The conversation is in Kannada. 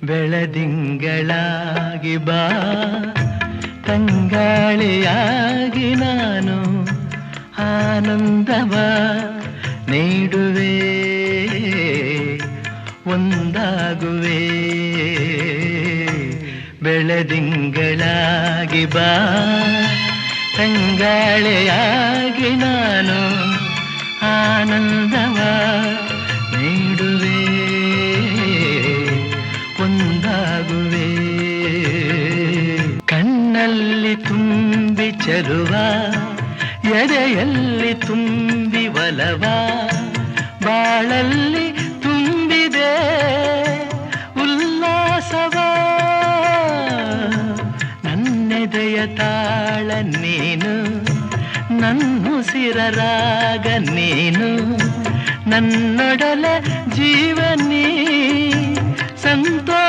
ಬೆಳದಿಂಗಳಾಗಿ ಬಾ ತಂಗಾಳಿಯಾಗಿ ನಾನು ಆನಂದವ ನೀಡುವೆ ಒಂದಾಗುವೆ ಬೆಳದಿಂಗಳಾಗಿ ಬಾ ತಂಗಾಳಿಯಾಗಿ ನಾನು ಆನಂದವ ನೀಡುವೆ ಒಂದಾಗುವೆ ಕಣ್ಣಲ್ಲಿ ತುಂಬಿ ಚೆಲುವ ಎದೆಯಲ್ಲಿ ತುಂಬಿ ಒಲವ ಬಾಳಲ್ಲಿ ತುಂಬಿದೆ ಉಲ್ಲಾಸವ ನನ್ನೆದೆಯ ತಾಳ ನೀನು ನನ್ನುಸಿರ ರಾಗ ನೀನು ನನ್ನೊಡಲ ಜೀವನೀ ಸಂತೋಷ